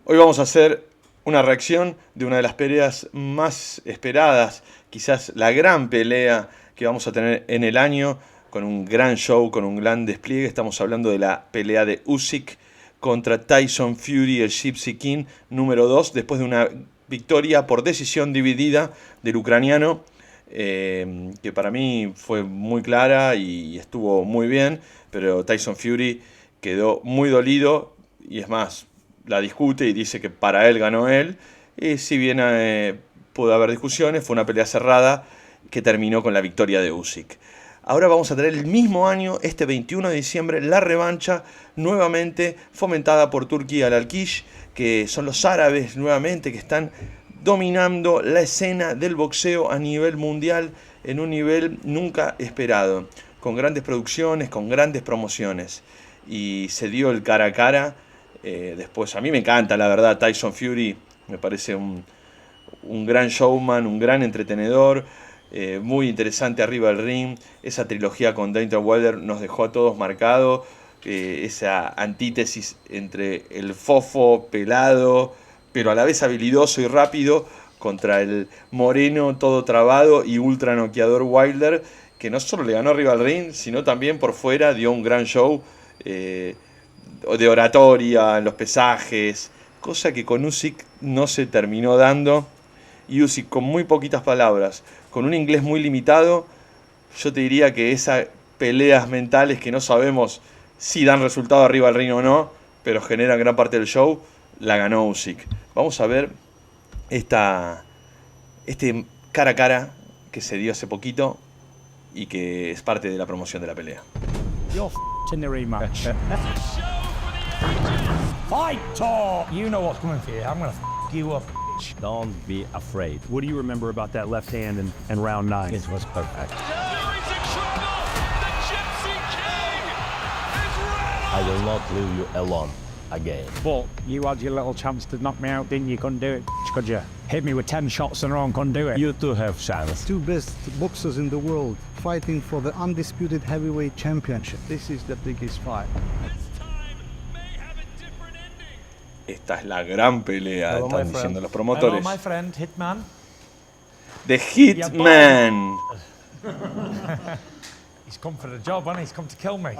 Hoy vamos a hacer una reacción de una de las peleas más esperadas, quizás la gran pelea que vamos a tener en el año, con un gran show, con un gran despliegue. Estamos hablando de la pelea de Usyk contra Tyson Fury, el Gypsy King número 2, después de una victoria por decisión dividida del ucraniano, que para mí fue muy clara y estuvo muy bien, pero Tyson Fury quedó muy dolido y es más, la discute y dice que para él ganó él. Y si bien pudo haber discusiones, fue una pelea cerrada que terminó con la victoria de Usyk. Ahora vamos a tener el mismo año, este 21 de diciembre, la revancha, nuevamente fomentada por Turquía al-Alkish, que son los árabes nuevamente que están dominando la escena del boxeo a nivel mundial en un nivel nunca esperado, con grandes producciones, con grandes promociones. Y se dio el cara a cara. Después, a mí me encanta, la verdad, Tyson Fury me parece un gran showman, un gran entretenedor, muy interesante arriba del ring. Esa trilogía con Deontay Wilder nos dejó a todos marcados. Esa antítesis entre el fofo pelado, pero a la vez habilidoso y rápido, contra el moreno todo trabado y ultra noqueador Wilder, que no solo le ganó arriba del ring, sino también por fuera dio un gran show de oratoria en los pesajes, cosa que con Usyk no se terminó dando. Y Usyk, con muy poquitas palabras, con un inglés muy limitado, yo te diría que esas peleas mentales que no sabemos si dan resultado arriba del ring o no, pero generan gran parte del show, la ganó Usyk. Vamos a ver este cara a cara que se dio hace poquito y que es parte de la promoción de la pelea. You're in the rematch. Fight talk! You know what's coming for you. I'm gonna you up. Don't be afraid. What do you remember about that left hand in round 9? It was perfect. I will not leave you alone again. But you had your little chance to knock me out, didn't you? Couldn't do it, could you? Hit me with 10 shots in a row and couldn't do it. You too have chance. Two best boxers in the world fighting for the undisputed heavyweight championship. This is the biggest fight. Esta es la gran pelea, Hello, están my diciendo friend. los promotores. Hello, my friend, Hitman. The Hitman. He's come for the job, hasn't he? He's come to kill me.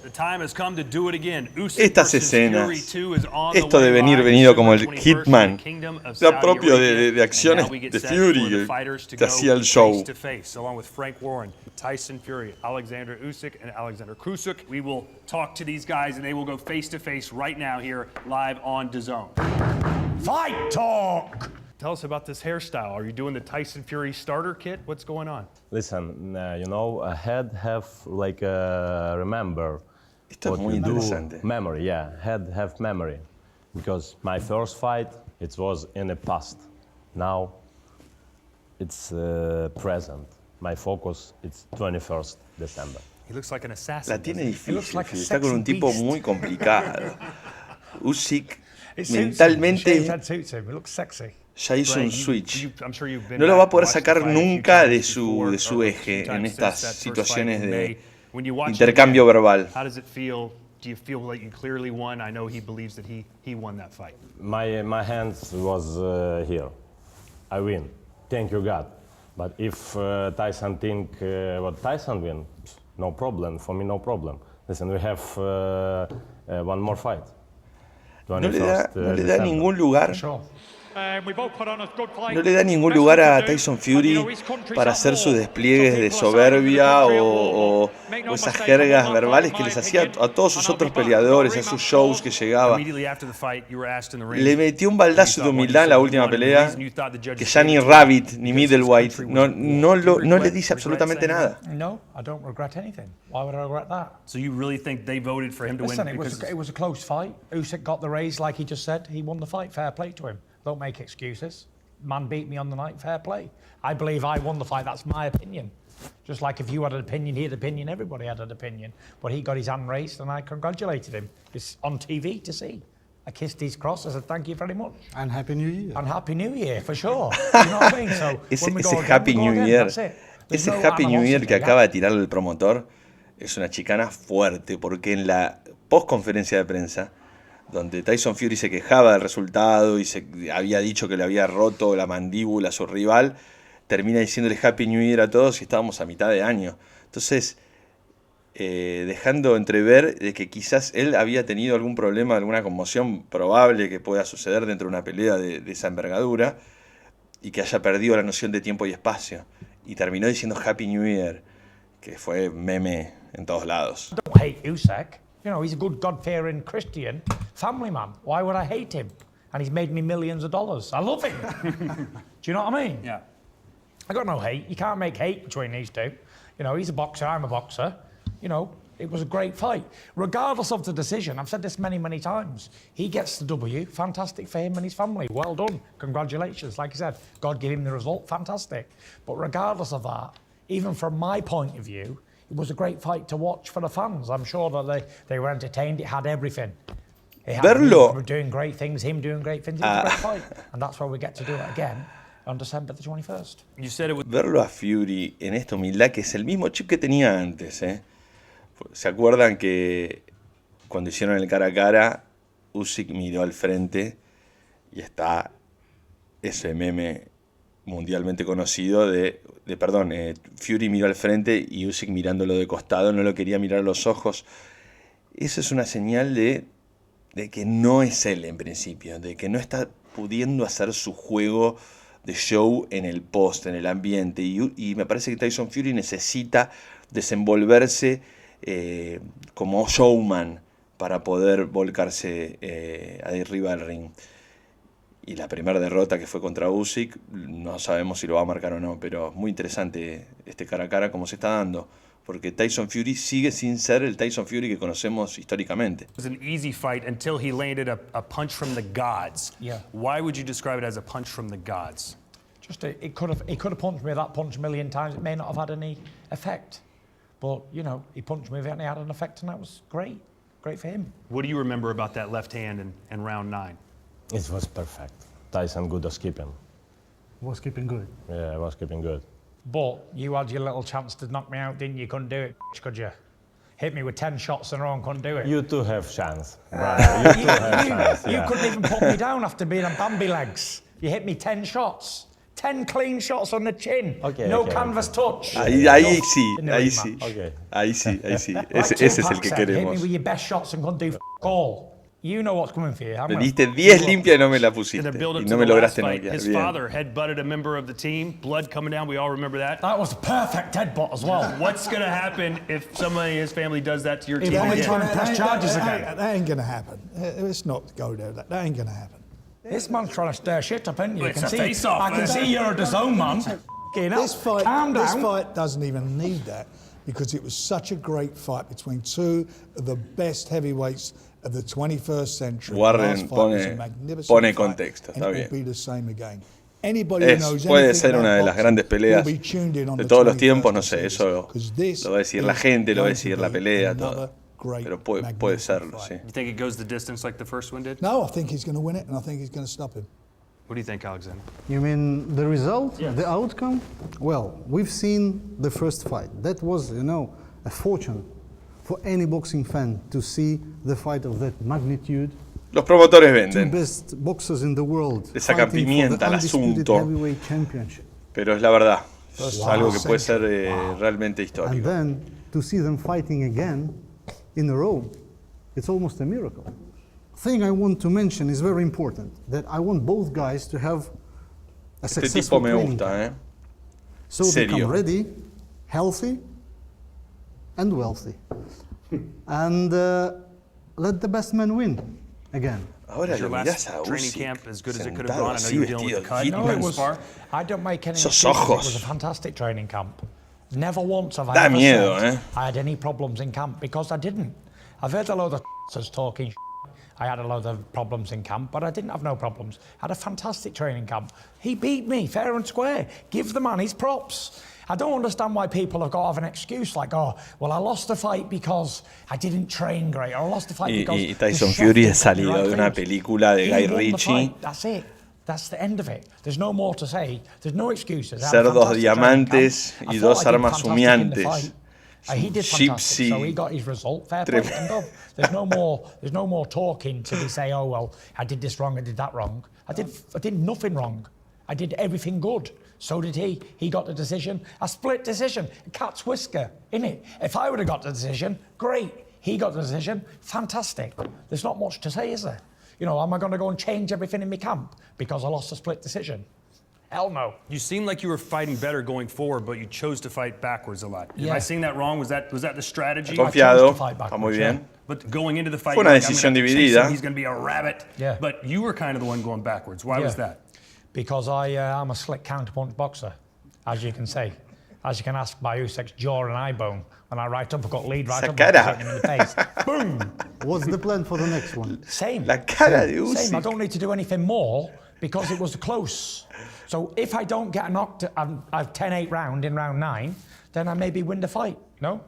The time has come to do it again. Usyk Estas versus escenas, Fury 2 is on the esto de way venir live venido como el December 21st Hitman, in the Kingdom of ya Saudi propio Arabia. de acciones And now we get de set Fury, for the fighters to que go hacía el show. face to face, along with Frank Warren, Tyson Fury, Oleksander Usyk, and Alexander Usyk. We will talk to these guys, and they will go face to face right now here, live on DAZN. Fight talk! Tell us about this hairstyle. Are you doing the Tyson Fury starter kit? What's going on? Listen, a head have remember Esto es what muy we do. interesante. Memory, yeah, head have memory. Because my first fight, it was in the past. Now, it's present. My focus, it's 21st December. He looks like an assassin. La tiene looks difícil, like a está con un sexy tipo beast. muy complicado. Usyk It suits him. The shaved mentalmente head suits him. It looks sexy. ya hizo un Right, switch. I'm sure you've been No lo back va a and poder watched the sacar fight a few nunca times de before, de su or a eje few en times estas since that first situaciones fight in de May. When you watch it intercambio again, verbal. How does it feel? Do you feel like you clearly won? I know he believes that he won that fight. My hands was here. I win. Thank you, God. But if Tyson think what Tyson win, no problem. For me, no problem. Listen, we have one more fight. No le da December. ningún lugar. Sure. No le da ningún lugar a Tyson Fury para hacer sus despliegues de soberbia o esas jergas verbales que les hacía a todos sus otros peleadores, a sus shows que llegaba. Immediately after the fight, you were asked in the ring. Le metió un baldazo de humildad en la última pelea que ya ni Rabbit ni Middleweight no le dice absolutamente nada. No, I don't regret anything. Why would I regret that? So you really think they voted for him to Listen, win? it was a close fight. Usyk got the raise, like he just said. He won the fight. Fair play to him. Don't make excuses. Man beat me on the night. Fair play. I believe I won the fight. That's my opinion. Just like if you had an opinion, he had an opinion. Everybody had an opinion. But he got his hand raised, and I congratulated him. It's on TV to see. I kissed his cross. I said, thank you very much. And Happy New Year. And Happy New Year, for sure. You know what I mean? So when we go Ese again, Happy we go New again. Year, That's it. There's ese no Happy New Year que animosity, acaba de tirar el promotor es una chicana fuerte, porque en la postconferencia de prensa donde Tyson Fury se quejaba del resultado y se había dicho que le había roto la mandíbula a su rival, termina diciéndole Happy New Year a todos y estábamos a mitad de año. Entonces, dejando entrever de que quizás él había tenido algún problema, alguna conmoción probable que pueda suceder dentro de una pelea de esa envergadura y que haya perdido la noción de tiempo y espacio. Y terminó diciendo Happy New Year, que fue meme en todos lados. I don't hate Usyk. You know, he's a good God-fearing Christian family man. Why would I hate him? And he's made me millions of dollars. I love him. Do you know what I mean? Yeah. I got no hate. You can't make hate between these two. You know, he's a boxer, I'm a boxer. You know, it was a great fight. Regardless of the decision, I've said this many, many times, he gets the W. Fantastic for him and his family. Well done. Congratulations. Like I said, God gave him the result. Fantastic. But regardless of that, even from my point of view, it was a great fight to watch for the fans. I'm sure that they were entertained. It had everything. It had Verlo. him doing great things, him doing great things. It was a great fight. And that's why we get to do it again on December the 21st. You said it was. Verlo a Fury en esta humildad, que es el mismo chip que tenía antes, ¿eh? ¿Se acuerdan que cuando hicieron el cara a cara, Usyk miró al frente y está ese meme mundialmente conocido Fury miró al frente y Usyk mirándolo de costado, no lo quería mirar a los ojos? Eso es una señal de que no es él en principio, de que no está pudiendo hacer su juego de show en el post, en el ambiente, y me parece que Tyson Fury necesita desenvolverse como showman para poder volcarse arriba del ring. Y la primera derrota, que fue contra Usyk, no sabemos si lo va a marcar o no, pero muy interesante este cara a cara como se está dando, porque Tyson Fury sigue sin ser el Tyson Fury que conocemos históricamente. It was an easy fight until he landed a punch from the gods. Yeah. Why would you describe it as a punch from the gods? He could have punched me that punch a million times. It may not have had any effect. But, you know, he punched me and it had an effect, and that was great. Great for him. What do you remember about that left hand in round 9? It was perfect. Tyson good at keeping. Was keeping good. Yeah, I was keeping good. But you had your little chance to knock me out, didn't you? Couldn't do it, could you? Hit me with 10 shots in a row and couldn't do it. You too have chance, brother. You too have chance. You Yeah. couldn't even put me down after being on Bambi legs. You hit me 10 shots. 10 clean shots on the chin. Okay, no okay, canvas touch. Ahí sí, In the ahí ring sí. match. Okay. Ahí sí. Like Ese es el Tupac que said, Hit me queremos. with your best shots and couldn't do all. You know what's coming for you. Me diste 10 limpias y no me la pusiste. In the build-up Y to no the me last lograste fight, noquear. his Bien. father headbutted a member of the team. Blood coming down. We all remember that. That was a perfect headbutt as well. What's going to happen if somebody in his family does that to your team Are we again? trying to press charges again? That ain't going to happen. Let's not go there. That ain't going to happen. This man's trying to stir shit up, isn't he? Well, it's a face-off, I can man. see you're a DAZN man. Fucking hell. This fight, Calm this down. fight doesn't even need that because it was such a great fight between two of the best heavyweights of the 21st century. Warren The last fight was a pone magnificent fight, contexto, and está it bien. will be the same again. Anybody who knows Puede anything ser about una de las boxing grandes peleas will be tuned in on de the todos los 21st tiempos, no of sé, this, eso 'cause this lo va a decir la is gente, lo va a going to decir la be pelea, another todo. great, Pero puede magnificent serlo, fight. sí. You think it goes the distance like the first one did? No, I think he's going to win it, and I think he's going to stop him. What do you think, Alexander? You mean the result, the outcome? Well, we've seen the first fight. That was, a fortune for any boxing fan to see the fight of that magnitude. Los promotores Two venden, best boxers in the world Le sacan fighting for pimienta the al undisputed asunto. heavyweight championship. pero es la verdad. Es Wow. algo que puede ser realmente And histórico. then to see them fighting again in a row, it's almost a miracle. Thing I want to mention is very important, that I want both guys to have a Este successful tipo me training gusta, camp. So they Serio. come ready, healthy, and wealthy. And let the best man win again. Ahora Was your lo mirás last a training Usyk camp as good as it could have sentado gone? I know así you were dealing with vestido the cut. de No, No, it it was Hitman. spar. I don't make any Esos excuses. It ojos. was a fantastic training camp. Never once have I Da ever miedo, said eh? I had any problems in camp, because I didn't. I've heard a load of talking. I had a load of problems in camp, but I didn't have no problems. I had a fantastic training camp. He beat me fair and square. Give the man his props. I don't understand why people have got to have an excuse like, oh, well, I lost the fight because I didn't train great, or I lost the fight because Y the Tyson chef Fury didn't es cook the salido right de una things. película de He Guy won the Ritchie. fight. That's it. That's the end of it. There's no more to say. There's no excuses. I had a Cerdos fantastic training diamantes camp. y I dos thought I did armas fantastic in the humeantes. fight. He did fantastic, so he got his result. Fair play. There's no more talking to be say, oh well, I did this wrong, I did that wrong. I did nothing wrong. I did everything good. So did he. He got the decision. A split decision. Cat's whisker, innit? If I would have got the decision, great. He got the decision, fantastic. There's not much to say, is there? You know, am I going to go and change everything in my camp because I lost a split decision? Hell no. You seemed like you were fighting better going forward, but you chose to fight backwards a lot. Am I saying that wrong? Was that the strategy? Confiado, está muy bien. But going into the fight, Fue una decisión dividida. He's going to be a rabbit. Yeah. But you were kind of the one going backwards. Why was that? Because I'm a slick counterpunch boxer, as you can say. As you can ask by Usyk's jaw and eye bone. And I right uppercut, lead right up, him in the face. Boom! What's the plan for the next one? Same. La cara de Usyk. Same. I don't need to do anything more because it was close. So if I don't get knocked, I've 10-8 round in round 9, then I maybe win the fight. No?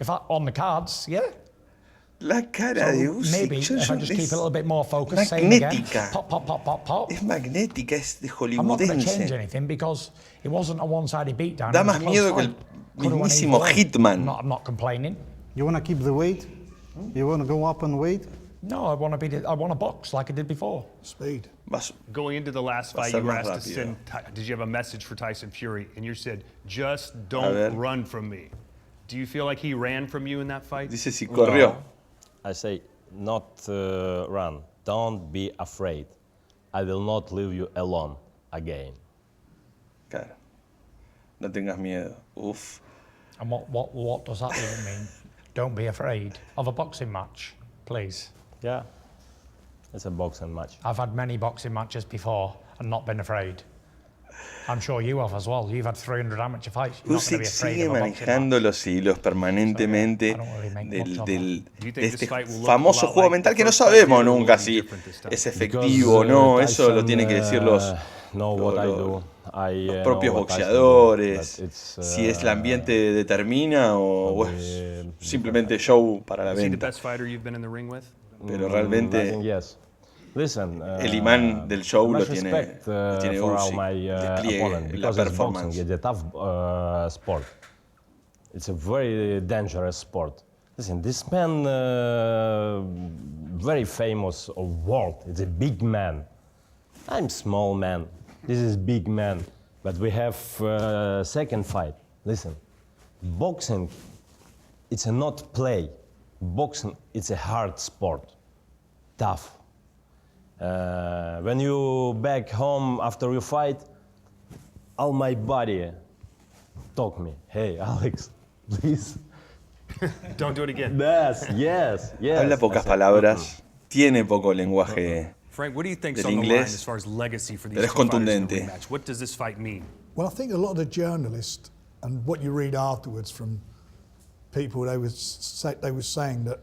If I on the cards, yeah. La cara de Usyk. Maybe if I just keep a little bit more focused, same again. Pop, pop, pop, pop, pop. Es magnética, es de I'm not going to change hollywoodense. anything because it wasn't a one-sided beatdown. Da It was más a close miedo que fight. el mismísimo Hitman. I'm not complaining. You want to keep the weight? You want to go up and weight? No, I want to box like I did before. Speed. Going into the last fight, ser you were más asked to rápido. send. Did you have a message for Tyson Fury? And you said, "Just don't run from me." Do you feel like he ran from you in that fight? Dice si corrió. I say, not run. Don't be afraid. I will not leave you alone again. Claro. No tengas miedo. Uf. And what does that even mean? Don't be afraid of a boxing match, please. Yeah, it's a boxing match. I've had many boxing matches before and not been afraid. I'm sure you have as well. You've had 300 amateur fights. You're not going to Usyk be afraid sigue of a boxing manejando match. los hilos permanentemente I don't really make much of de este famoso juego mental que no sabemos nunca si es efectivo o no. Eso lo tienen que decir los propios boxeadores. Si es el ambiente determina o es simplemente show para la Is he the venta. best fighter you've been in the ring with? Pero realmente Yes. Listen, el imán del show lo much tiene respect for all Usyk, my el opponent, despliegue, la because it's boxing, performance. it's a tough sport. It's a very dangerous sport. Listen, this man, very famous of world. It's a big man. I'm small man. This is big man. But we have second fight. Listen, boxing, it's a not play. Boxing, it's a hard sport. Tough. When you back home after you fight, all my body talk me, hey Alex, please. Don't do it again. Yes. Habla pocas palabras, tiene poco lenguaje. Frank, what do you think's del on the line inglés, as far as legacy for these pero es two fighters in the contundente. rematch? What does this fight mean? Well, I think a lot of the journalists and what you read afterwards from people, they were saying that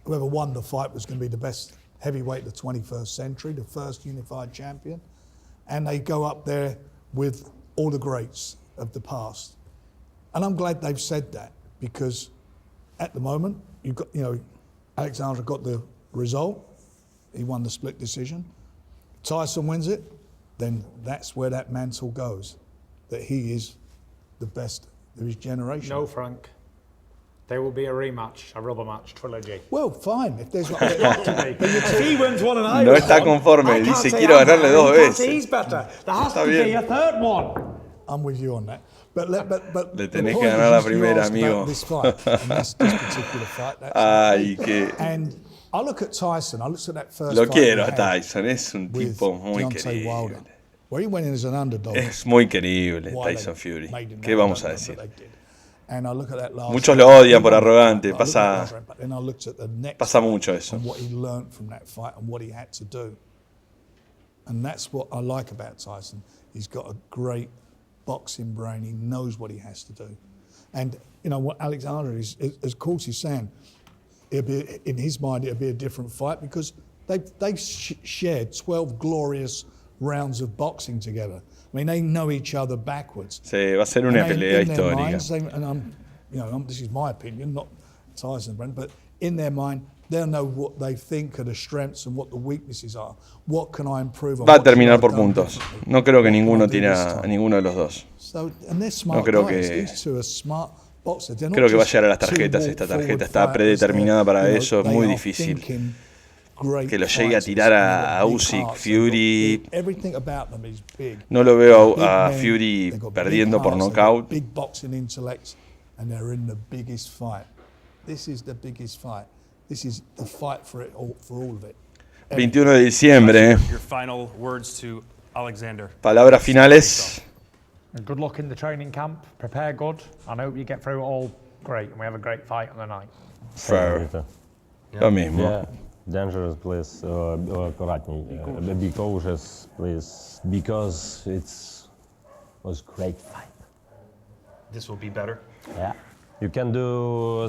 whoever won the fight was going to be the best heavyweight of the 21st century, the first unified champion. And they go up there with all the greats of the past. And I'm glad they've said that because at the moment, you've got, Alexander got the result. He won the split decision. Tyson wins it, then that's where that mantle goes, that he is the best of his generation. No, Frank. There will be a rematch, a rubber match trilogy. Well, fine. If there's If he wins one and I No win está one, conforme, I can't dice, say quiero I'm ganarle better, dos you can't say veces. he's better. There has Está to bien. be a third one. I'm with you on that. But Le the tenés point que ganar la is you primera, asked amigo. about this fight, and that's this particular fight. That's Ay, que And I look at Tyson. I looked at that first lo fight quiero he a had Tyson, es un with tipo muy Deontay Wilder, querible. where he went in as an underdog. Es muy querible Why they Tyson Fury. made him ¿Qué that vamos a underdog, decir? but they did. And I look at that last Muchos fight, lo odian he por won the arrogante, fight, but I looked at pasa- the last round, but then I looked at the next Pasa fight mucho eso. and what he learned from that fight and what he had to do. And that's what I like about Tyson. He's got a great boxing brain. He knows what he has to do. And, what Alexander is of course he's saying, in his mind, it'll be a different fight because they've shared 12 glorious rounds of boxing together. I mean, they know each other backwards. Sí, va a ser una And they- pelea in their histórica. minds, this is my opinion, not Tyson's brand, but in their mind, they'll know what they think are the strengths and what the weaknesses are. What can I improve on? Va a What should I terminar have por done puntos. differently? No creo que What can I ninguno do tire this a time? ninguno de los dos. So, and they're smart creo guys. que- These two are smart boxers. They're not Creo que va a just llegar a las two tarjetas. Esta walk-forward tarjeta está fighters. predeterminada para They're, eso. Es they muy are difícil thinking great que lo llegue a fighters, tirar and they've a got big Usyk, hearts, they've got Fury. everything about them is big. No lo veo Big a men, Fury they've got perdiendo big por hearts, they've nocaut. got big boxing intellects, and they're in the biggest fight. This is the biggest fight. This is the fight for it all, for all of it. 21 de diciembre. Your final words to Alexander. Palabras finales. And good luck in the training camp. Prepare good. And I hope you get through it all great and we have a great fight on the night. Fair. Lo mismo. Yeah, dangerous, please. Аккуратней. Be cautious, please, because was great fight. This will be better. Yeah. You can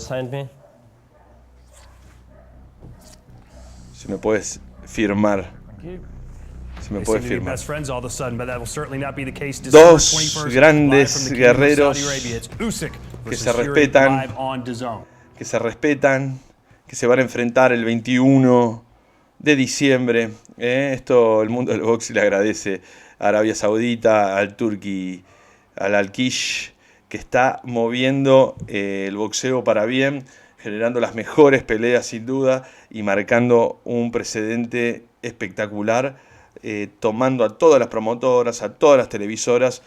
sign me? Si me puedes firmar. Thank you. Si me They puedes seem to be firmar. best friends all of a sudden, but that will certainly not be the case. Dos December 21st, grandes live from the Kingdom of guerreros Saudi Arabia. It's Usyk que versus se Fury respetan. live on DAZN. Que se respetan, que se van a enfrentar el 21 de diciembre. Esto el mundo del box le agradece a Arabia Saudita, al Turki, al Al-Kish, que está moviendo el boxeo para bien, generando las mejores peleas sin duda y marcando un precedente espectacular, tomando a todas las promotoras, a todas las televisoras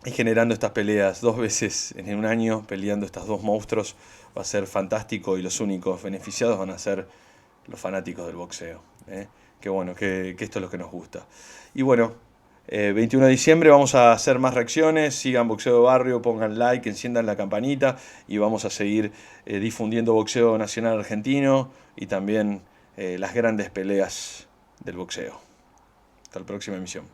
y generando estas peleas 2 veces en un año, peleando estos dos monstruos. Va a ser fantástico y los únicos beneficiados van a ser los fanáticos del boxeo. Qué bueno, que esto es lo que nos gusta. Y bueno, 21 de diciembre vamos a hacer más reacciones. Sigan Boxeo de Barrio, pongan like, enciendan la campanita y vamos a seguir difundiendo boxeo nacional argentino y también las grandes peleas del boxeo. Hasta la próxima emisión.